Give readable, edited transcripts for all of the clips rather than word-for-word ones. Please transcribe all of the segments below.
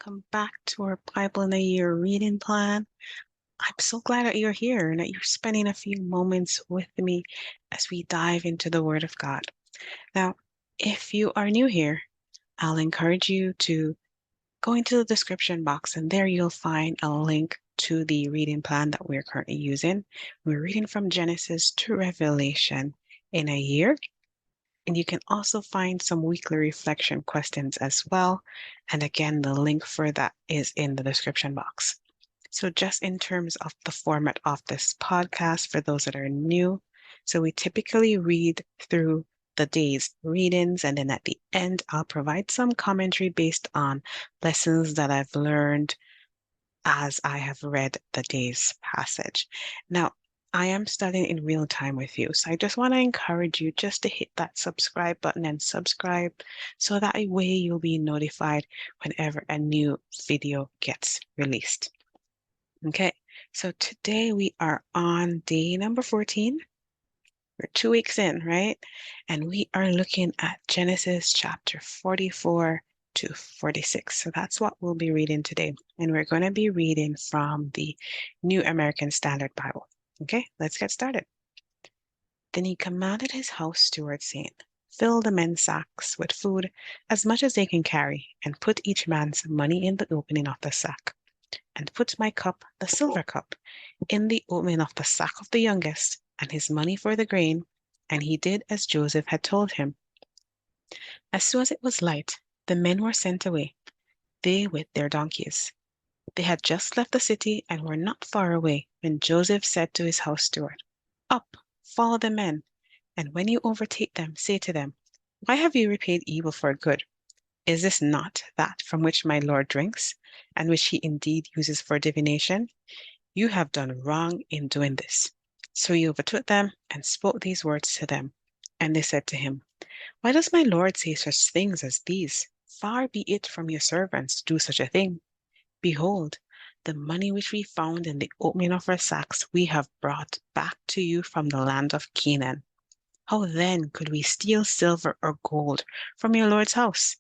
welcome back to our Bible in a Year reading plan. I'm so glad that you're here and that you're spending a few moments with me as we dive into the Word of God. Now, if you are new here, I'll encourage you to go into the description box and there you'll find a link to the reading plan that we're currently using. We're reading from Genesis to Revelation in a year. And you can also find some weekly reflection questions as well. And again, the link for that is in the description box. So just in terms of the format of this podcast, for those that are new, so we typically read through the day's readings, and then at the end, I'll provide some commentary based on lessons that I've learned as I have read the day's passage. Now, I am studying in real time with you. So I just want to encourage you just to hit that subscribe button and subscribe so that way you'll be notified whenever a new video gets released. Okay, so today we are on day number 14. We're 2 weeks in, right? And we are looking at Genesis chapter 44 to 46. So that's what we'll be reading today. And we're going to be reading from the New American Standard Bible. Okay, let's get started. Then he commanded his house steward, saying, fill the men's sacks with food as much as they can carry, and put each man's money in the opening of the sack. And put my cup, the silver cup, in the opening of the sack of the youngest, and his money for the grain. And he did as Joseph had told him. As soon as it was light, the men were sent away, they with their donkeys. They had just left the city and were not far away when Joseph said to his house steward, up, follow the men, and when you overtake them, say to them, why have you repaid evil for good? Is this not that from which my Lord drinks, and which he indeed uses for divination? You have done wrong in doing this. So he overtook them and spoke these words to them. And they said to him, why does my Lord say such things as these? Far be it from your servants to do such a thing. Behold, the money which we found in the opening of our sacks we have brought back to you from the land of Canaan. How then could we steal silver or gold from your Lord's house?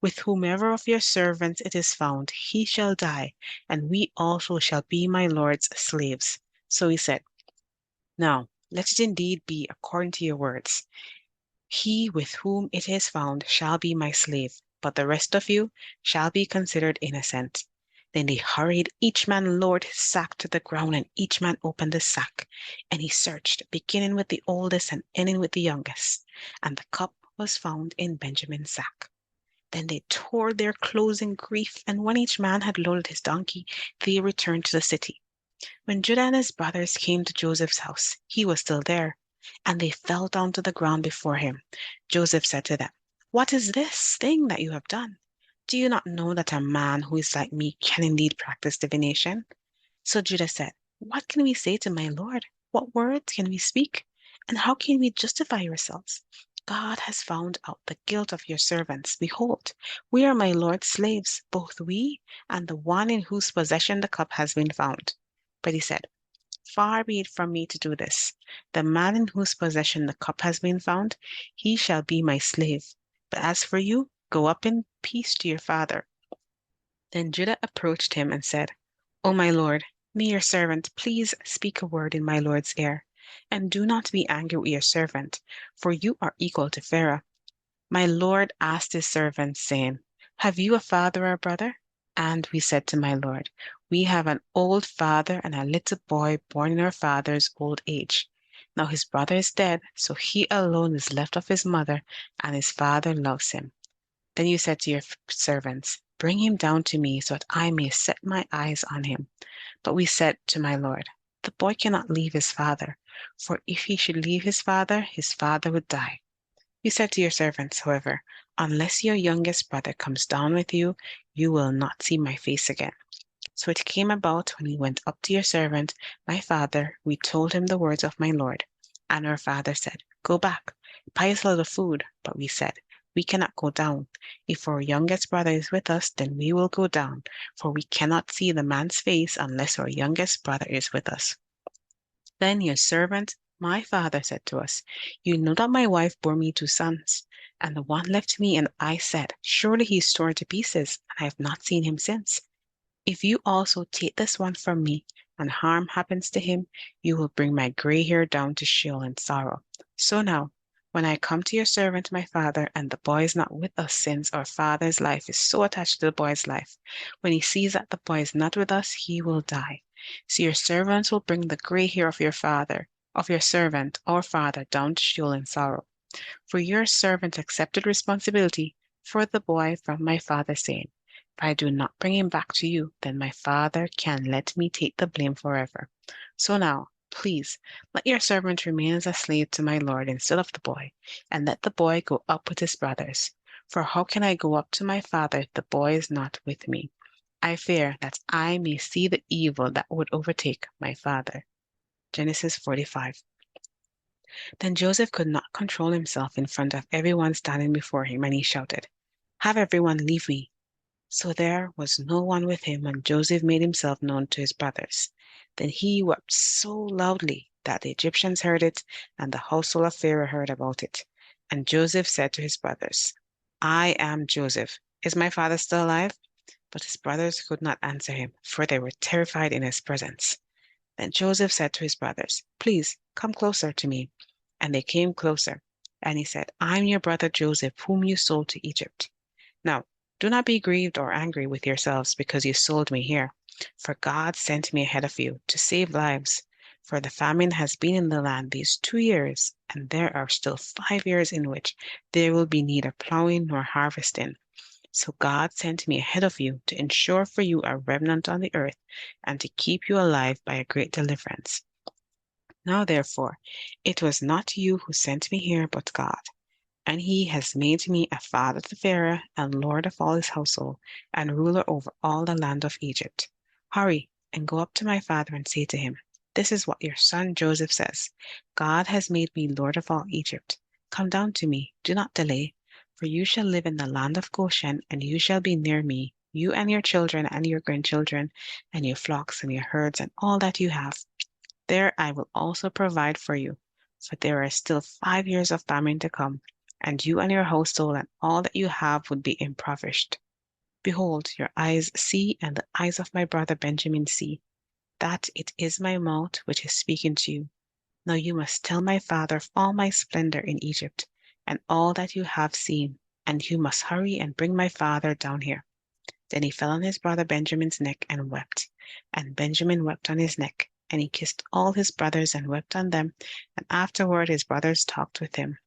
With whomever of your servants it is found, he shall die, and we also shall be my Lord's slaves. So he said, now let it indeed be according to your words. He with whom it is found shall be my slave, but the rest of you shall be considered innocent. Then they hurried, each man lowered his sack to the ground, and each man opened the sack. And he searched, beginning with the oldest and ending with the youngest. And the cup was found in Benjamin's sack. Then they tore their clothes in grief, and when each man had loaded his donkey, they returned to the city. When Judah and his brothers came to Joseph's house, he was still there, and they fell down to the ground before him. Joseph said to them, what is this thing that you have done? Do you not know that a man who is like me can indeed practice divination? So Judah said, what can we say to my Lord? What words can we speak? And how can we justify ourselves? God has found out the guilt of your servants. Behold, we are my Lord's slaves, both we and the one in whose possession the cup has been found. But he said, far be it from me to do this. The man in whose possession the cup has been found, he shall be my slave. But as for you, go up in peace to your father. Then Judah approached him and said, O my lord, may your servant please speak a word in my lord's ear, and do not be angry with your servant, for you are equal to Pharaoh. My lord asked his servants, saying, have you a father or brother? And we said to my lord, we have an old father and a little boy born in our father's old age. Now his brother is dead, so he alone is left of his mother, and his father loves him. Then you said to your servants, bring him down to me so that I may set my eyes on him. But we said to my lord, the boy cannot leave his father, for if he should leave his father would die. You said to your servants, however, unless your youngest brother comes down with you, you will not see my face again. So it came about when we went up to your servant, my father, we told him the words of my lord. And our father said, go back, buy us a little food. But we said, we cannot go down. If our youngest brother is with us, then we will go down, for we cannot see the man's face unless our youngest brother is with us. Then your servant My father said to us, you know that my wife bore me 2 sons, and the one left me, and I said, surely he is torn to pieces, and I have not seen him since. If you also take this one from me, and harm happens to him, you will bring my gray hair down to Sheol in sorrow. So now, when I come to your servant my father, and the boy is not with us, since our father's life is so attached to the boy's life, when he sees that the boy is not with us, he will die. So your servants will bring the gray hair of your father, of your servant, our father, down to Sheol in sorrow. For your servant accepted responsibility for the boy from my father, saying, if I do not bring him back to you, then my father can let me take the blame forever. So now, please, let your servant remain as a slave to my lord instead of the boy, and let the boy go up with his brothers. For how can I go up to my father if the boy is not with me? I fear that I may see the evil that would overtake my father. Genesis 45. Then Joseph could not control himself in front of everyone standing before him, and he shouted, have everyone leave me. So there was no one with him when Joseph made himself known to his brothers. Then he wept so loudly that the Egyptians heard it, and the household of Pharaoh heard about it. And Joseph said to his brothers, I am Joseph. Is my father still alive? But his brothers could not answer him, for they were terrified in his presence. Then Joseph said to his brothers, please come closer to me. And they came closer. And he said, I'm your brother Joseph, whom you sold to Egypt. Now, do not be grieved or angry with yourselves because you sold me here, for God sent me ahead of you to save lives. For the famine has been in the land these 2 years, and there are still 5 years in which there will be neither plowing nor harvesting. So God sent me ahead of you to ensure for you a remnant on the earth and to keep you alive by a great deliverance. Now, therefore, it was not you who sent me here, but God. And he has made me a father to Pharaoh and lord of all his household and ruler over all the land of Egypt. Hurry and go up to my father and say to him, this is what your son Joseph says. God has made me lord of all Egypt. Come down to me, do not delay, for you shall live in the land of Goshen, and you shall be near me, you and your children and your grandchildren, and your flocks and your herds and all that you have. There I will also provide for you, for there are still 5 years of famine to come, and you and your household and all that you have would be impoverished. Behold, your eyes see, and the eyes of my brother Benjamin see, that it is my mouth which is speaking to you. Now you must tell my father of all my splendor in Egypt, and all that you have seen, and you must hurry and bring my father down here. Then he fell on his brother Benjamin's neck and wept, and Benjamin wept on his neck, and he kissed all his brothers and wept on them, and afterward his brothers talked with him.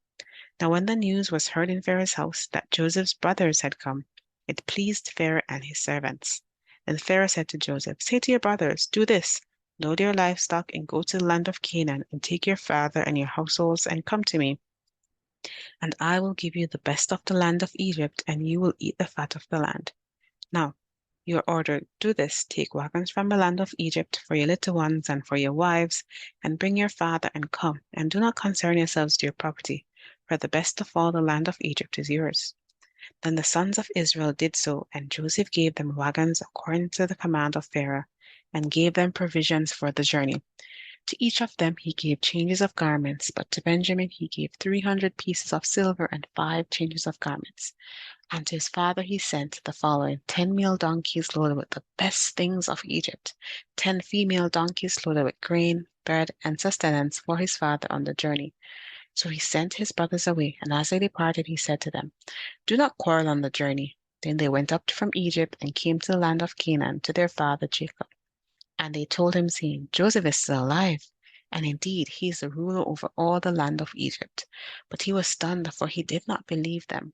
Now when the news was heard in Pharaoh's house that Joseph's brothers had come, it pleased Pharaoh and his servants. Then Pharaoh said to Joseph, say to your brothers, do this, load your livestock and go to the land of Canaan, and take your father and your households and come to me, and I will give you the best of the land of Egypt, and you will eat the fat of the land. Now, you are ordered, do this, take wagons from the land of Egypt for your little ones and for your wives, and bring your father and come, and do not concern yourselves to your property, for the best of all the land of Egypt is yours. Then the sons of Israel did so, and Joseph gave them wagons according to the command of Pharaoh, and gave them provisions for the journey. To each of them he gave changes of garments, but to Benjamin he gave 300 pieces of silver and 5 changes of garments. And to his father he sent the following: 10 male donkeys loaded with the best things of Egypt, 10 female donkeys loaded with grain, bread, and sustenance for his father on the journey. So he sent his brothers away, and as they departed, he said to them, do not quarrel on the journey. Then they went up from Egypt and came to the land of Canaan to their father Jacob. And they told him, saying, Joseph is still alive, and indeed he is the ruler over all the land of Egypt. But he was stunned, for he did not believe them.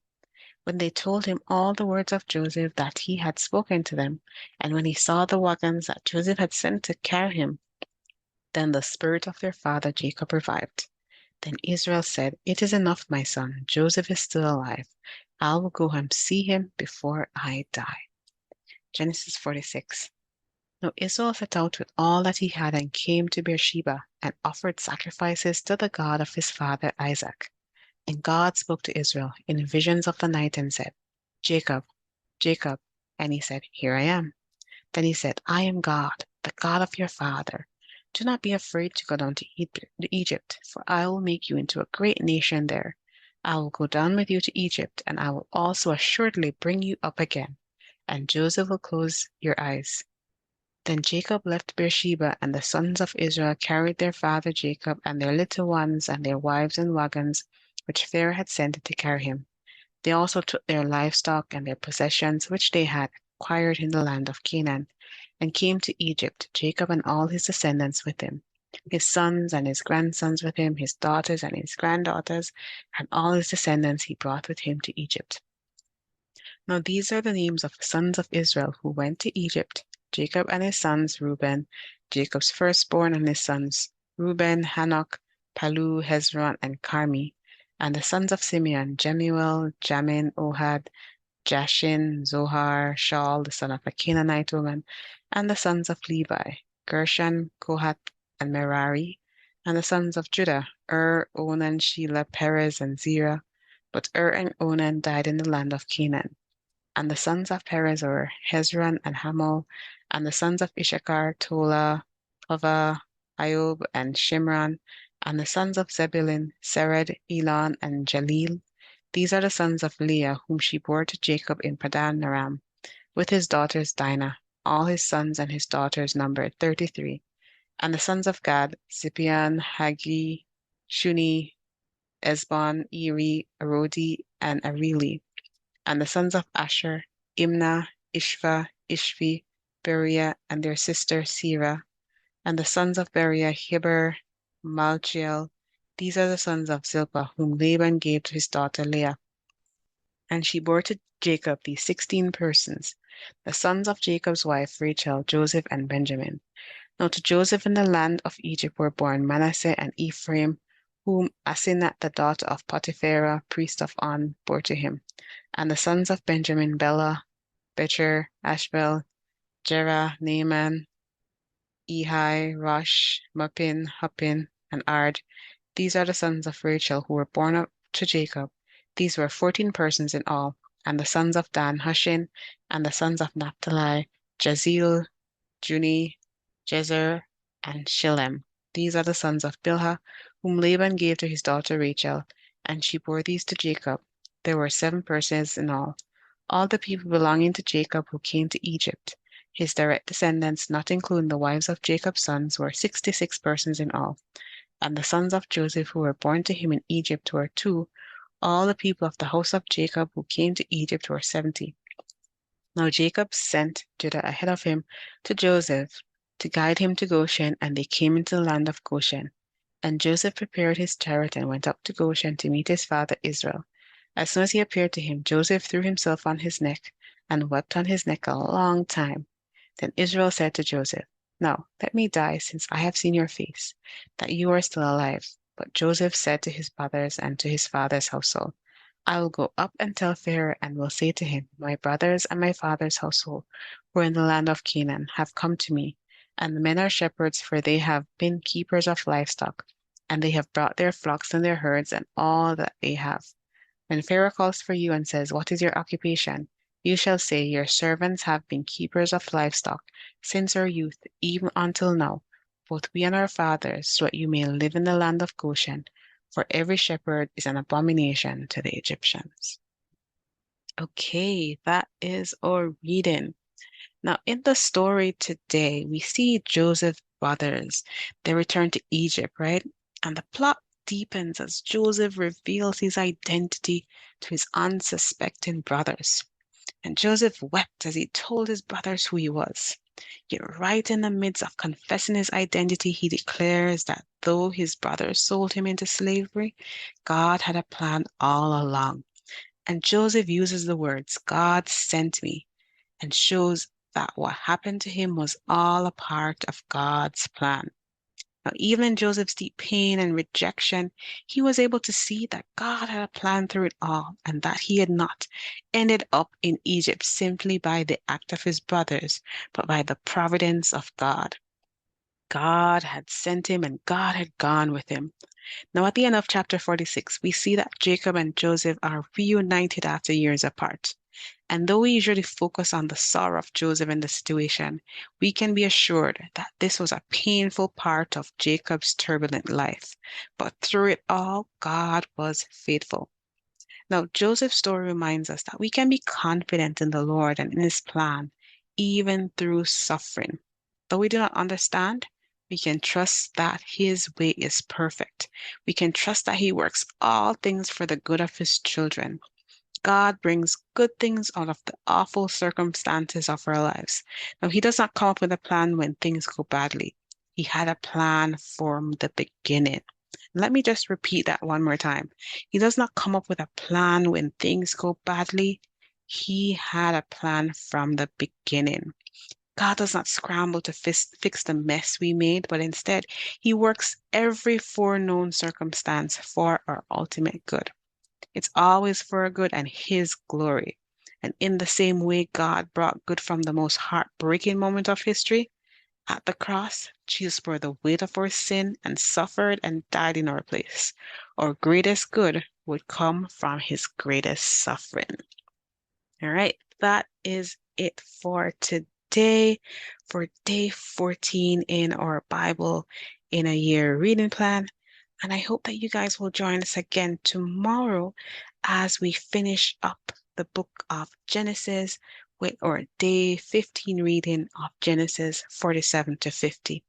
When they told him all the words of Joseph that he had spoken to them, and when he saw the wagons that Joseph had sent to carry him, then the spirit of their father Jacob revived. Then Israel said, it is enough, my son. Joseph is still alive. I will go and see him before I die. Genesis 46. Now Israel set out with all that he had and came to Beersheba and offered sacrifices to the God of his father Isaac. And God spoke to Israel in visions of the night and said, Jacob, Jacob. And he said, here I am. Then he said, I am God, the God of your father. Do not be afraid to go down to Egypt, for I will make you into a great nation there. I will go down with you to Egypt, and I will also assuredly bring you up again, and Joseph will close your eyes. Then Jacob left Beersheba, and the sons of Israel carried their father Jacob and their little ones and their wives in wagons, which Pharaoh had sent to carry him. They also took their livestock and their possessions, which they had acquired in the land of Canaan, and came to Egypt, Jacob and all his descendants with him, his sons and his grandsons with him, his daughters and his granddaughters, and all his descendants he brought with him to Egypt. Now these are the names of the sons of Israel who went to Egypt: Jacob and his sons Reuben, Jacob's firstborn, and his sons Reuben, Hanok, Palu, Hezron, and Carmi, and the sons of Simeon, Jemuel, Jamin, Ohad, Jashin, Zohar, Shaul, the son of a Canaanite woman, and the sons of Levi, Gershon, Kohath, and Merari, and the sons of Judah, Onan, Shelah, Perez, and Zerah. But and Onan died in the land of Canaan. And the sons of Perez were Hezron and Hamul, and the sons of Issachar, Tola, Puvah, Iob, and Shimron, and the sons of Zebulun, Sered, Elon, and Jalil. These are the sons of Leah, whom she bore to Jacob in Padan Aram, with his daughters Dinah. All his sons and his daughters numbered 33. And the sons of Gad, Zipion, Hagi, Shuni, Esbon, Eri, Arodi, and Areli. And the sons of Asher, Imnah, Ishva, Ishvi, Beriah, and their sister Serah. And the sons of Beriah, Heber, Malchiel. These are the sons of Zilpah, whom Laban gave to his daughter Leah. And she bore to Jacob these 16 persons, the sons of Jacob's wife Rachel, Joseph, and Benjamin. Now to Joseph in the land of Egypt were born Manasseh and Ephraim, whom Asenath, the daughter of Potipharah, priest of On, bore to him. And the sons of Benjamin, Bela, Becher, Ashbel, Jerah, Naaman, Ehi, Rosh, Muppin, Huppin, and Ard. These are the sons of Rachel who were born up to Jacob. These were 14 persons in all. And the sons of Dan, Hushin, and the sons of Naphtali, Jazeel, Juni, Jezer, and Shillem. These are the sons of Bilhah, whom Laban gave to his daughter Rachel, and she bore these to Jacob. There were 7 persons in all. All the people belonging to Jacob who came to Egypt. His direct descendants, not including the wives of Jacob's sons, were 66 persons in all. And the sons of Joseph who were born to him in Egypt were 2. All the people of the house of Jacob who came to Egypt were 70. Now Jacob sent Judah ahead of him to Joseph to guide him to Goshen, and they came into the land of Goshen. And Joseph prepared his chariot and went up to Goshen to meet his father Israel. As soon as he appeared to him, Joseph threw himself on his neck and wept on his neck a long time. Then Israel said to Joseph, "Now let me die, since I have seen your face, that you are still alive." But Joseph said to his brothers and to his father's household, "I will go up and tell Pharaoh, and will say to him, My brothers and my father's household, who are in the land of Canaan, have come to me, and the men are shepherds, for they have been keepers of livestock, and they have brought their flocks and their herds and all that they have. When Pharaoh calls for you and says, What is your occupation? You shall say, Your servants have been keepers of livestock since our youth, even until now, both we and our fathers, so that you may live in the land of Goshen, for every shepherd is an abomination to the Egyptians." Okay, that is our reading. Now, in the story today, we see Joseph's brothers. They return to Egypt, right? And the plot deepens as Joseph reveals his identity to his unsuspecting brothers. And Joseph wept as he told his brothers who he was. Yet right in the midst of confessing his identity, he declares that though his brothers sold him into slavery, God had a plan all along. And Joseph uses the words, "God sent me," and shows that what happened to him was all a part of God's plan. Now, even in Joseph's deep pain and rejection, he was able to see that God had a plan through it all, and that he had not ended up in Egypt simply by the act of his brothers, but by the providence of God. God had sent him, and God had gone with him. Now, at the end of chapter 46, we see that Jacob and Joseph are reunited after years apart. And though we usually focus on the sorrow of Joseph in the situation, we can be assured that this was a painful part of Jacob's turbulent life. But through it all, God was faithful. Now, Joseph's story reminds us that we can be confident in the Lord and in his plan, even through suffering. Though we do not understand, we can trust that his way is perfect. We can trust that he works all things for the good of his children. God brings good things out of the awful circumstances of our lives. Now, he does not come up with a plan when things go badly. He had a plan from the beginning. Let me just repeat that one more time. He does not come up with a plan when things go badly. He had a plan from the beginning. God does not scramble to fix the mess we made, but instead, he works every foreknown circumstance for our ultimate good. It's always for our good and his glory. And in the same way God brought good from the most heartbreaking moment of history, at the cross, Jesus bore the weight of our sin and suffered and died in our place. Our greatest good would come from his greatest suffering. All right, that is it for today, for day 14 in our Bible in a Year reading plan. And I hope that you guys will join us again tomorrow as we finish up the book of Genesis with our day 15 reading of Genesis 47 to 50.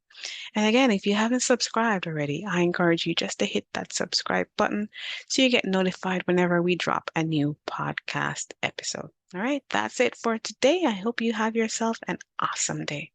And again, if you haven't subscribed already, I encourage you just to hit that subscribe button so you get notified whenever we drop a new podcast episode. All right, that's it for today. I hope you have yourself an awesome day.